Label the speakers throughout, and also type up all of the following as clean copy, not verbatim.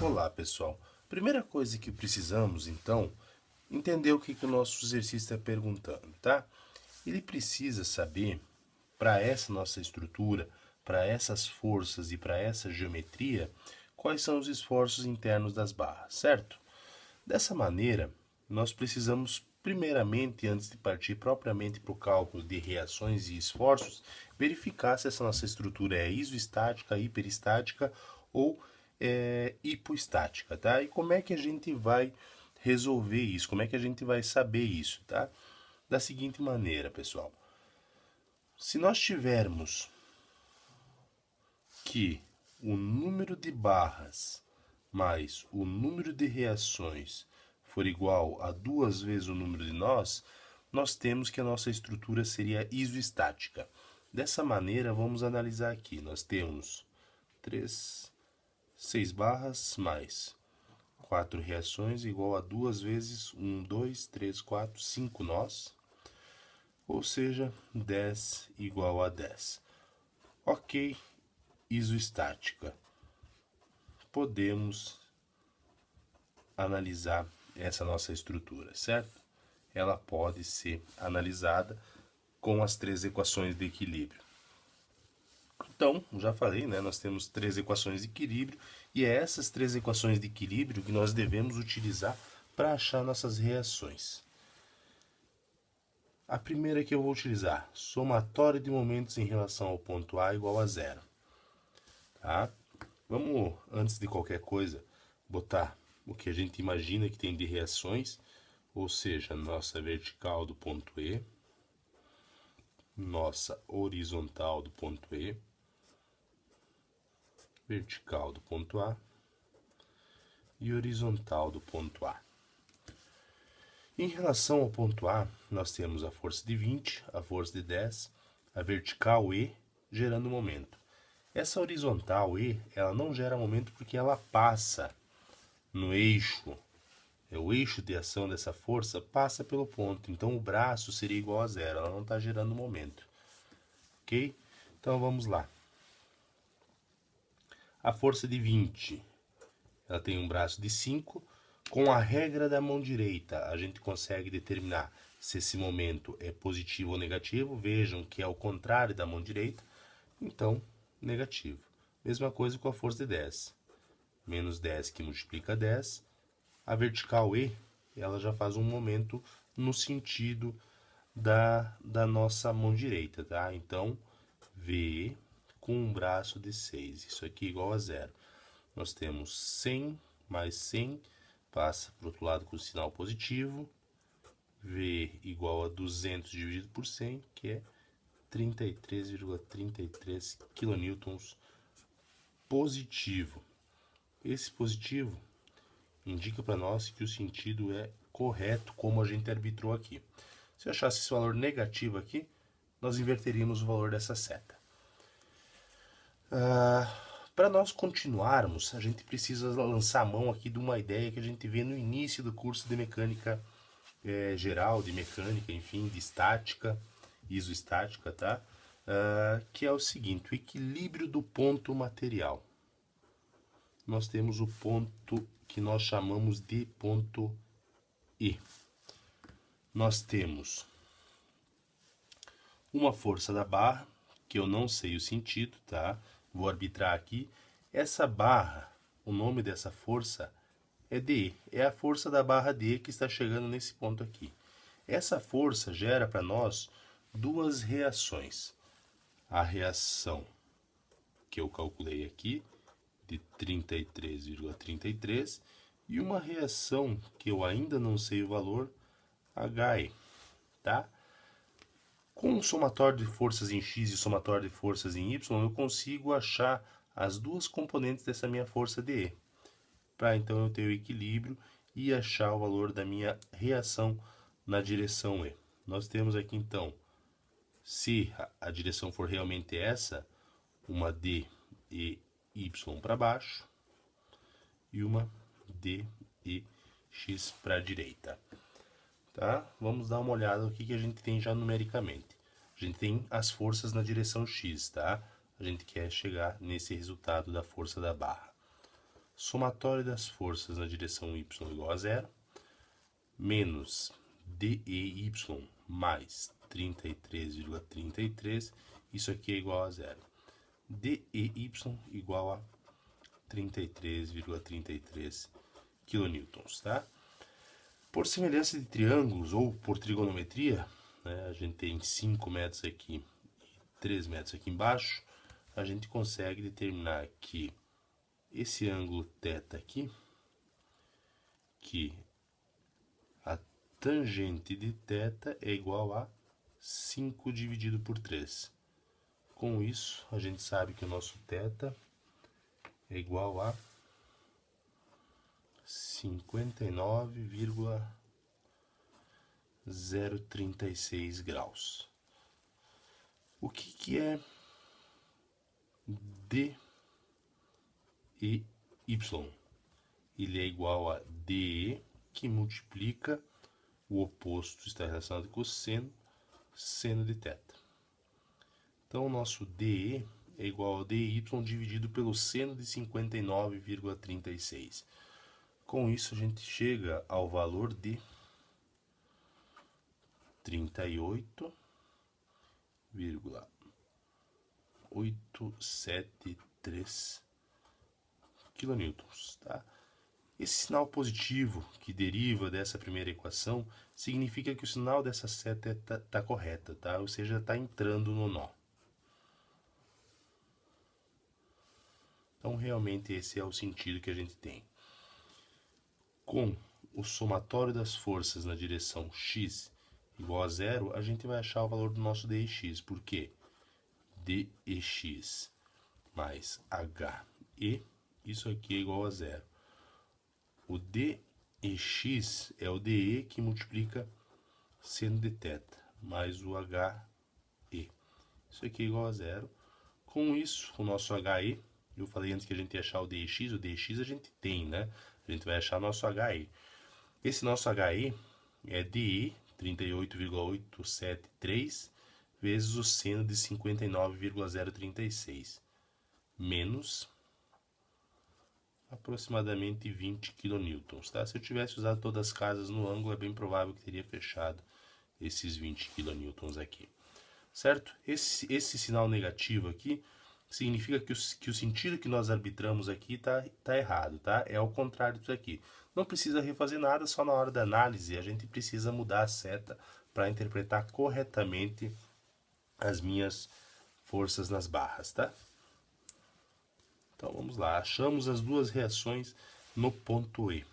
Speaker 1: Olá, pessoal. Primeira coisa que precisamos, então, entender o que o nosso exercício está perguntando, tá? Ele precisa saber, para essa nossa estrutura, para essas forças e para essa geometria, quais são os esforços internos das barras, certo? Dessa maneira, nós precisamos, primeiramente, antes de partir propriamente para o cálculo de reações e esforços, verificar se essa nossa estrutura é isoestática, hiperestática ou hipoestática, tá? E como é que a gente vai resolver isso? Como é que a gente vai saber isso, tá? Da seguinte maneira, pessoal. Se nós tivermos que o número de barras mais o número de reações for igual a 2 vezes o número de nós, nós temos que a nossa estrutura seria isoestática. Dessa maneira, vamos analisar aqui. Nós temos 6 barras mais 4 reações igual a 2 vezes 1, 2, 3, 4, 5 nós. Ou seja, 10 igual a 10. Ok, isoestática. Podemos analisar essa nossa estrutura, certo? Ela pode ser analisada com as 3 equações de equilíbrio. Então, já falei, né? Nós temos 3 equações de equilíbrio e é essas 3 equações de equilíbrio que nós devemos utilizar para achar nossas reações. A primeira que eu vou utilizar, somatório de momentos em relação ao ponto A igual a zero. Tá? Vamos, antes de qualquer coisa, botar o que a gente imagina que tem de reações, ou seja, nossa vertical do ponto E, nossa horizontal do ponto E, vertical do ponto A e horizontal do ponto A. Em relação ao ponto A, nós temos a força de 20, a força de 10, a vertical E gerando momento. Essa horizontal E, ela não gera momento porque ela passa no eixo. O eixo de ação dessa força passa pelo ponto, então o braço seria igual a zero, ela não está gerando momento. Ok? Então vamos lá. A força de 20, ela tem um braço de 5. Com a regra da mão direita, a gente consegue determinar se esse momento é positivo ou negativo. Vejam que é o contrário da mão direita, então negativo. Mesma coisa com a força de 10. Menos 10 que multiplica 10. A vertical E, ela já faz um momento no sentido da nossa mão direita, tá? Então, V com um braço de 6. Isso aqui é igual a zero. Nós temos 100 mais 100, passa para o outro lado com o sinal positivo. V igual a 200 dividido por 100, que é 33,33 kN positivo. Esse positivo indica para nós que o sentido é correto, como a gente arbitrou aqui. Se eu achasse esse valor negativo aqui, nós inverteríamos o valor dessa seta. Para nós continuarmos, a gente precisa lançar a mão aqui de uma ideia que a gente vê no início do curso de mecânica geral, de mecânica, enfim, de estática, isoestática, tá? Que é o seguinte, o equilíbrio do ponto material. Nós temos o ponto que nós chamamos de ponto E. Nós temos uma força da barra, que eu não sei o sentido, tá? Vou arbitrar aqui. Essa barra, o nome dessa força é DE. É a força da barra DE que está chegando nesse ponto aqui. Essa força gera para nós duas reações. A reação que eu calculei aqui, de 33,33, e uma reação que eu ainda não sei o valor, HE, tá? Com o somatório de forças em X e o somatório de forças em Y, eu consigo achar as duas componentes dessa minha força DE. Para então eu ter o equilíbrio e achar o valor da minha reação na direção E. Nós temos aqui então, se a direção for realmente essa, uma D e Y para baixo e uma D e X para a direita. Tá? Vamos dar uma olhada no que a gente tem já numericamente. A gente tem as forças na direção X, tá? A gente quer chegar nesse resultado da força da barra. somatório das forças na direção y igual a zero, menos DEY mais 33,33, isso aqui é igual a zero. DEY igual a 33,33 quilonewtons, tá? Por semelhança de triângulos ou por trigonometria, né, a gente tem 5 metros aqui e 3 metros aqui embaixo, a gente consegue determinar que esse ângulo θ aqui, que a tangente de θ é igual a 5 dividido por 3. Com isso, a gente sabe que o nosso θ é igual a 59,036 graus. O que é DEY? Ele é igual a DE, que multiplica o oposto, está relacionado com o seno de θ. Então, o nosso DE é igual a DY dividido pelo seno de 59,36. Com isso, a gente chega ao valor de 38,873 quilonewtons, tá? Esse sinal positivo que deriva dessa primeira equação significa que o sinal dessa seta está correta, tá? Ou seja, está entrando no nó. Então, realmente, esse é o sentido que a gente tem. Com o somatório das forças na direção x igual a zero, a gente vai achar o valor do nosso dx. Por quê? dx mais HE, isso aqui é igual a zero. O dx é o DE que multiplica seno de θ, mais o HE. Isso aqui é igual a zero. Com isso, o nosso HE, eu falei antes que a gente ia achar o dx a gente tem, né? A gente vai achar nosso HE. Esse nosso HE é DE, 38,873, vezes o seno de 59,036, menos aproximadamente 20 quilonewtons, tá? Se eu tivesse usado todas as casas no ângulo, é bem provável que teria fechado esses 20 quilonewtons aqui, certo? Esse sinal negativo aqui significa que o sentido que nós arbitramos aqui tá errado, tá? É ao contrário disso aqui. Não precisa refazer nada, só na hora da análise a gente precisa mudar a seta para interpretar corretamente as minhas forças nas barras, tá? Então vamos lá, achamos as duas reações no ponto E.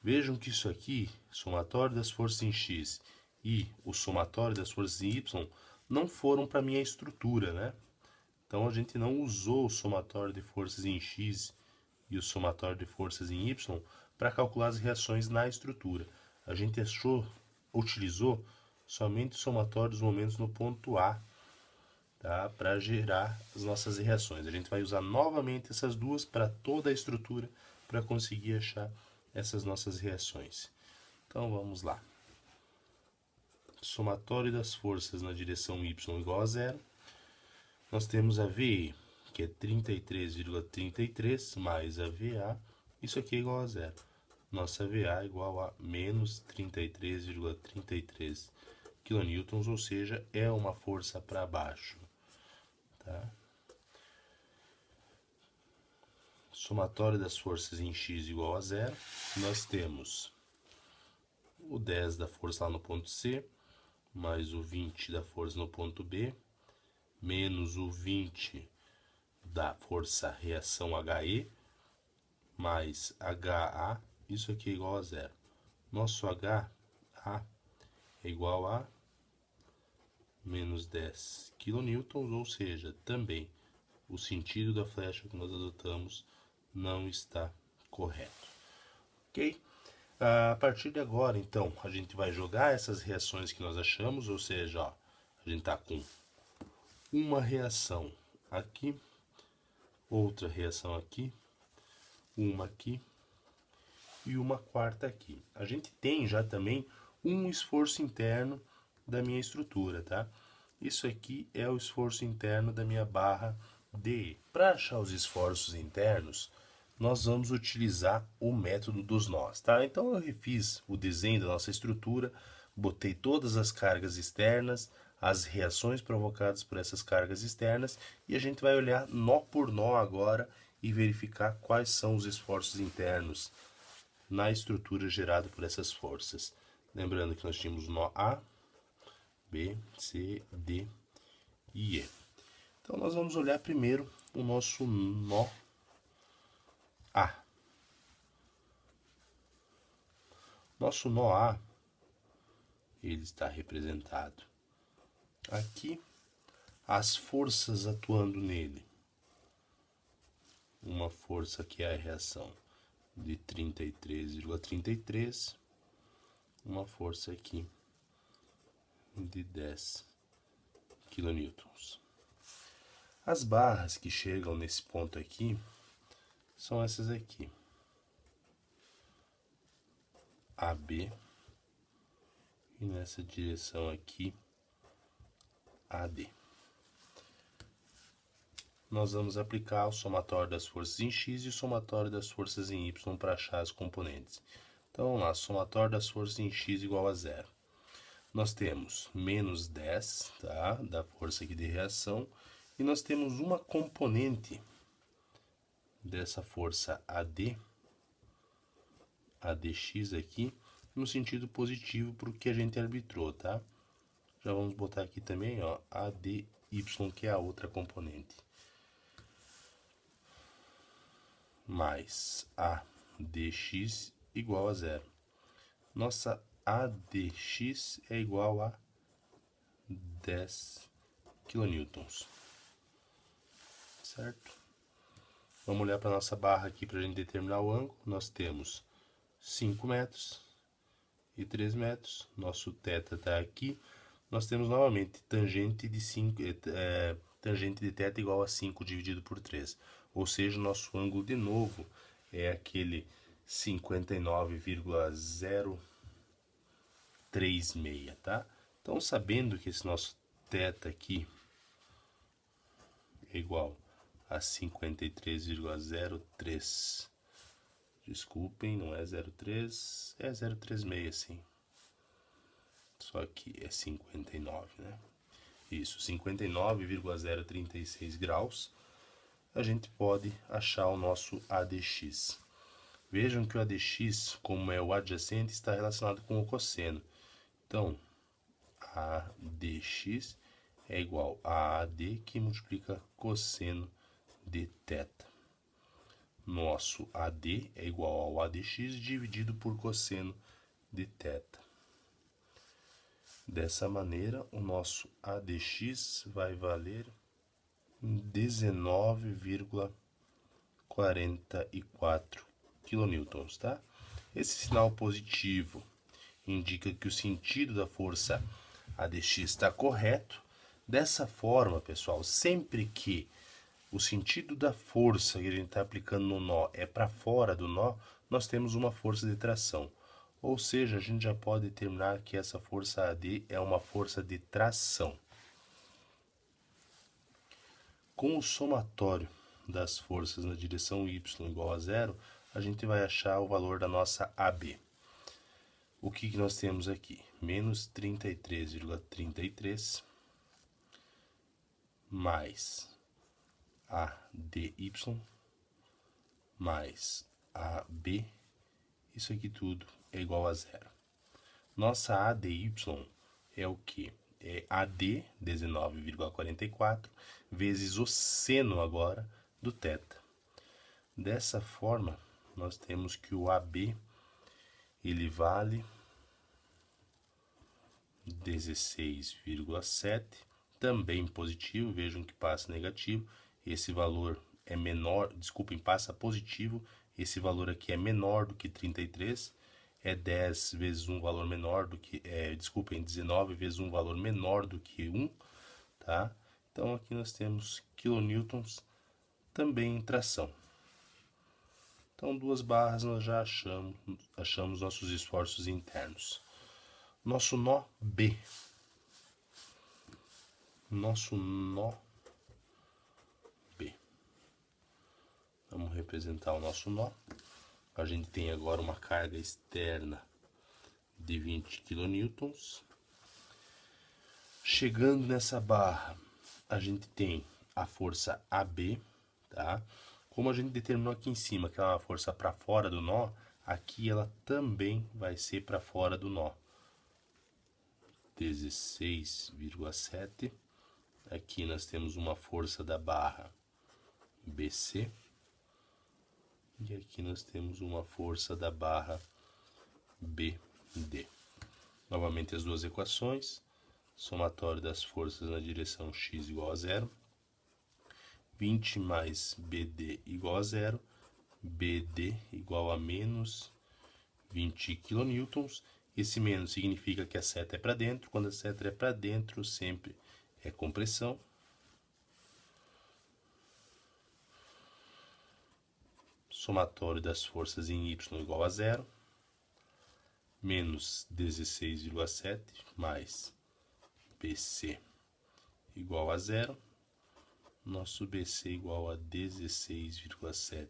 Speaker 1: Vejam que isso aqui, somatório das forças em X e o somatório das forças em Y, não foram para a minha estrutura, né? Então a gente não usou o somatório de forças em X e o somatório de forças em Y para calcular as reações na estrutura. A gente utilizou somente o somatório dos momentos no ponto A, tá? Para gerar as nossas reações. A gente vai usar novamente essas duas para toda a estrutura para conseguir achar essas nossas reações. Então vamos lá. Somatório das forças na direção y igual a zero. Nós temos a VE, que é 33,33 mais a VA, isso aqui é igual a zero. Nossa VA é igual a menos 33,33 quilonewtons, ou seja, é uma força para baixo. Tá? Somatório das forças em X igual a zero. Nós temos o 10 da força lá no ponto C, mais o 20 da força no ponto B, menos o 20 da força reação HE, mais HA, isso aqui é igual a zero. Nosso HA é igual a menos 10 kN, ou seja, também o sentido da flecha que nós adotamos não está correto. Ok? A partir de agora, então, a gente vai jogar essas reações que nós achamos, ou seja, ó, a gente está com uma reação aqui, outra reação aqui, uma aqui e uma quarta aqui. A gente tem já também um esforço interno da minha estrutura, tá? Isso aqui é o esforço interno da minha barra DE. Para achar os esforços internos, nós vamos utilizar o método dos nós, tá? Então eu refiz o desenho da nossa estrutura, botei todas as cargas externas, as reações provocadas por essas cargas externas e a gente vai olhar nó por nó agora e verificar quais são os esforços internos na estrutura gerada por essas forças. Lembrando que nós tínhamos nó A, B, C, D e E. Então nós vamos olhar primeiro o nosso nó A. Nosso nó A, ele está representado aqui, as forças atuando nele. Uma força que é a reação de 33,33, uma força aqui de 10 kN. As barras que chegam nesse ponto aqui são essas aqui. AB e nessa direção aqui AD. Nós vamos aplicar o somatório das forças em X e o somatório das forças em Y para achar as componentes. Então vamos lá, somatório das forças em X igual a 0. Nós temos menos 10, tá, da força aqui de reação, e nós temos uma componente dessa força AD, ADX aqui, no sentido positivo para o que a gente arbitrou, tá? Já vamos botar aqui também, ó, ADY, que é a outra componente. Mais ADX igual a 0. Nossa ADX é igual a 10 kN. Certo? Vamos olhar para a nossa barra aqui para a gente determinar o ângulo. Nós temos 5 metros e 3 metros. Nosso θ está aqui. Nós temos novamente tangente de tangente de θ igual a 5 dividido por 3. Ou seja, o nosso ângulo de novo é aquele 59,036, tá? Então, sabendo que esse nosso θ aqui é igual a 53,03. Desculpem, não é 03, é 036, sim. Só que é 59, né? Isso, 59,036 graus. A gente pode achar o nosso ADX. Vejam que o ADX, como é o adjacente, está relacionado com o cosseno. Então, ADX é igual a AD que multiplica cosseno de θ. Nosso AD é igual ao ADX dividido por cosseno de θ. Dessa maneira, o nosso ADX vai valer 19,44 kN, tá? Esse sinal positivo indica que o sentido da força ADX está correto. Dessa forma, pessoal, sempre que o sentido da força que a gente está aplicando no nó é para fora do nó, nós temos uma força de tração. Ou seja, a gente já pode determinar que essa força AD é uma força de tração. Com o somatório das forças na direção Y igual a 0, a gente vai achar o valor da nossa AB. O que nós temos aqui? Menos 33,33 mais ADY mais AB, isso aqui tudo é igual a 0. Nossa ADY é o que? É AD, 19,44, vezes o seno agora do θ. Dessa forma, nós temos que o AB, ele vale 16,7, também positivo, vejam que passa negativo, esse valor é menor, desculpem, passa positivo, esse valor aqui é menor do que 33, é 10 vezes um valor menor do que, desculpem, 19 vezes um valor menor do que 1, tá? Então aqui nós temos kilonewtons também em tração. Então, duas barras nós já achamos nossos esforços internos. Nosso nó B. Vamos representar o nosso nó. A gente tem agora uma carga externa de 20 kN. Chegando nessa barra, a gente tem a força AB, tá? Como a gente determinou aqui em cima que é uma força para fora do nó, aqui ela também vai ser para fora do nó. 16,7. Aqui nós temos uma força da barra BC. E aqui nós temos uma força da barra BD. Novamente as duas equações. Somatório das forças na direção x igual a 0. 20 mais BD igual a 0. BD igual a menos 20 kN. Esse menos significa que a seta é para dentro. Quando a seta é para dentro, sempre é compressão. Somatório das forças em Y igual a 0. Menos 16,7 mais BC igual a 0. Nosso BC igual a 16,7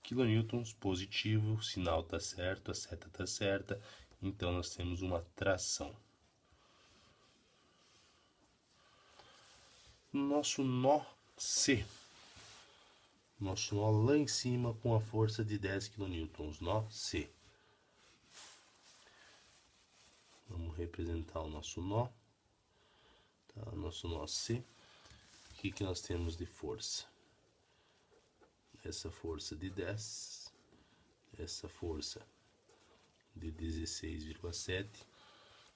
Speaker 1: kN, positivo, o sinal está certo, a seta está certa, então nós temos uma tração. Nosso nó C, nosso nó lá em cima com a força de 10 kN, nó C. Vamos representar o nosso nó, tá? O nosso nó C. O que nós temos de força? Essa força de 10, essa força de 16,7. O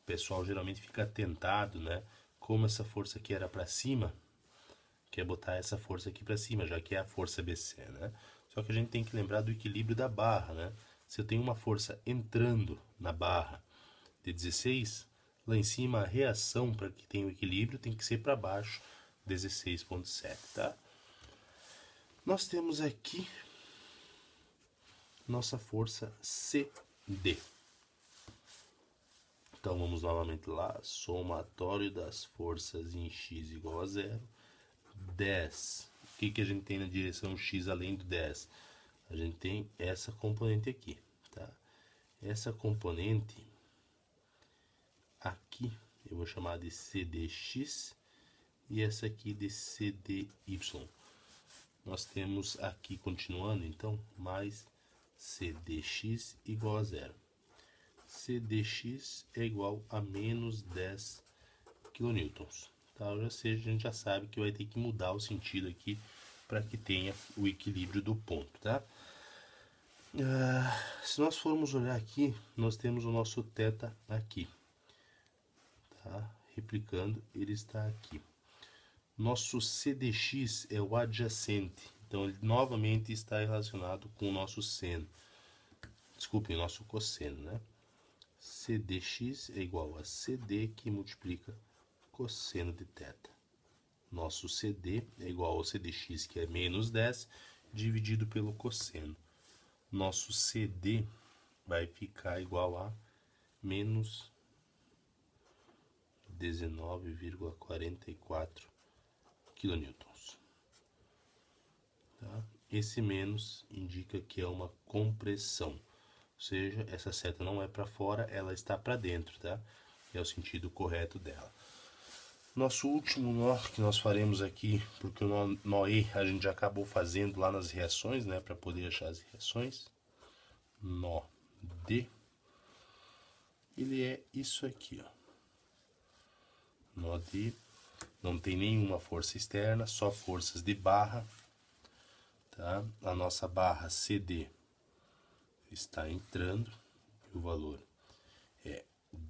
Speaker 1: pessoal geralmente fica tentado, né? Como essa força aqui era para cima, quer botar essa força aqui para cima, já que é a força BC, né? Só que a gente tem que lembrar do equilíbrio da barra, né? Se eu tenho uma força entrando na barra de 16, lá em cima a reação para que tenha o equilíbrio tem que ser para baixo, 16,7, tá? Nós temos aqui nossa força CD. Então vamos novamente lá, somatório das forças em x igual a 0. 10. O que a gente tem na direção x além do 10? A gente tem essa componente aqui, tá? Essa componente aqui eu vou chamar de CDX e essa aqui de CDY. Nós temos aqui, continuando, então, mais CDX igual a 0. CDX é igual a menos 10 kN. Tá? Ou seja, a gente já sabe que vai ter que mudar o sentido aqui para que tenha o equilíbrio do ponto, tá? Se nós formos olhar aqui, nós temos o nosso θ aqui, tá? Replicando, ele está aqui. Nosso CDX é o adjacente, então ele novamente está relacionado com o nosso seno. Desculpe, o nosso cosseno, né? CDX é igual a CD que multiplica cosseno de θ. Nosso CD é igual ao CDX, que é menos 10, dividido pelo cosseno. Nosso CD vai ficar igual a menos 19,44 kN. Tá? Esse menos indica que é uma compressão, ou seja, essa seta não é para fora, ela está para dentro, tá? É o sentido correto dela. Nosso último nó que nós faremos aqui, porque o nó E a gente já acabou fazendo lá nas reações, né, para poder achar as reações. Nó D, ele é isso aqui, ó. Nó D, não tem nenhuma força externa, só forças de barra, tá? A nossa barra CD está entrando, e o valor é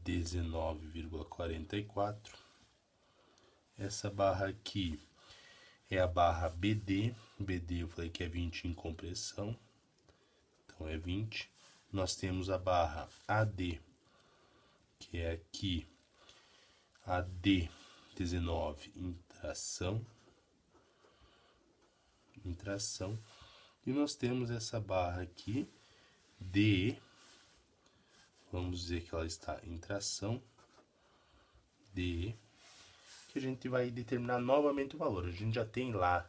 Speaker 1: 19,44. Essa barra aqui é a barra BD. BD eu falei que é 20 em compressão, então é 20. Nós temos a barra AD, que é aqui, AD 19 em tração. E nós temos essa barra aqui, DE, vamos dizer que ela está em tração, DE, que a gente vai determinar novamente o valor. A gente já tem lá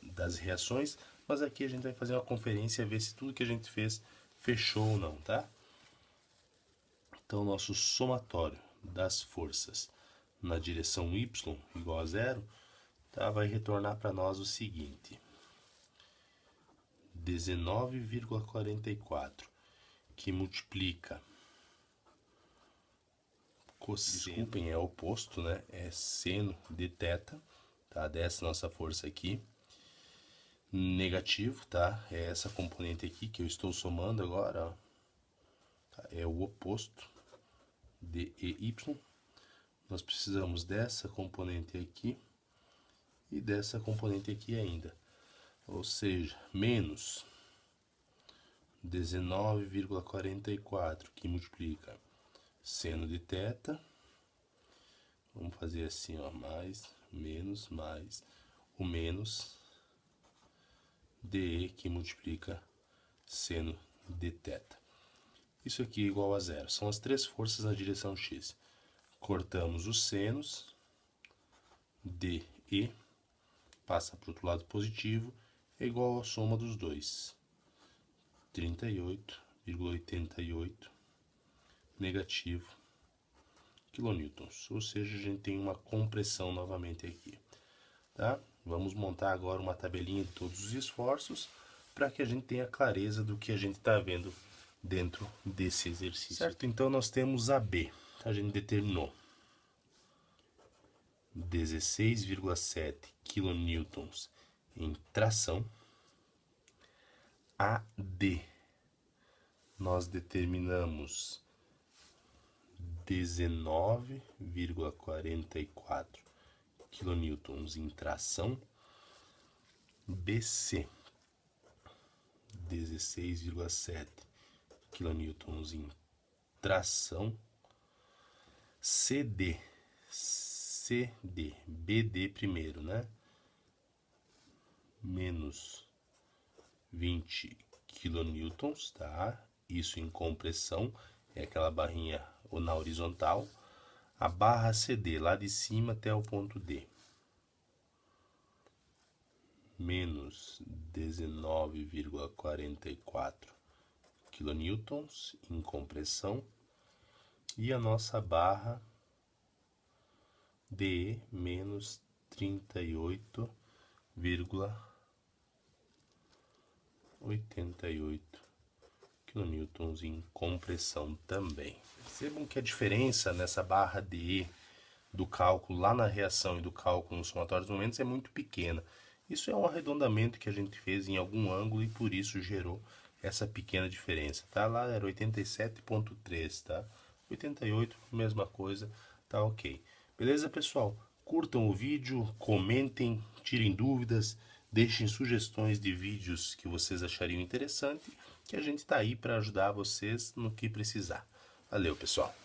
Speaker 1: das reações, mas aqui a gente vai fazer uma conferência, ver se tudo que a gente fez fechou ou não, tá? Então, nosso somatório das forças na direção y igual a 0, tá? Vai retornar para nós o seguinte: 19,44, que multiplica cosseno, desculpem, é oposto, né? É seno de θ, tá? Dessa nossa força aqui, negativo, tá? É essa componente aqui que eu estou somando agora, ó. Tá? É o oposto de EY. Nós precisamos dessa componente aqui e dessa componente aqui ainda, ou seja, menos 19,44, que multiplica seno de θ, vamos fazer assim, ó, mais, menos, mais, o menos DE, que multiplica seno de θ. Isso aqui é igual a 0, são as três forças na direção x. Cortamos os senos, DE passa para o outro lado positivo, é igual à soma dos dois, 38,88 negativo quilonewtons, ou seja, a gente tem uma compressão novamente aqui, tá? Vamos montar agora uma tabelinha de todos os esforços para que a gente tenha clareza do que a gente está vendo dentro desse exercício. Certo? Então nós temos AB, a gente determinou 16,7 kilonewtons em tração. AD, nós determinamos 19,44 kilonewtons em tração. BC, 16,7 kilonewtons em tração. CD, BD primeiro, né? Menos 20 kilonewtons, tá? Isso em compressão, é aquela barrinha na horizontal. A barra CD, lá de cima até o ponto D. Menos 19,44 kilonewtons em compressão. E a nossa barra DE, menos 38,88 kilonewtons em compressão também. Percebam que a diferença nessa barra DE do cálculo lá na reação e do cálculo no somatório dos momentos é muito pequena. Isso é um arredondamento que a gente fez em algum ângulo e por isso gerou essa pequena diferença, tá? Lá era 87,3, tá? 88, mesma coisa, tá ok. Beleza, pessoal? Curtam o vídeo, comentem, tirem dúvidas, deixem sugestões de vídeos que vocês achariam interessante, que a gente tá aí para ajudar vocês no que precisar. Valeu, pessoal!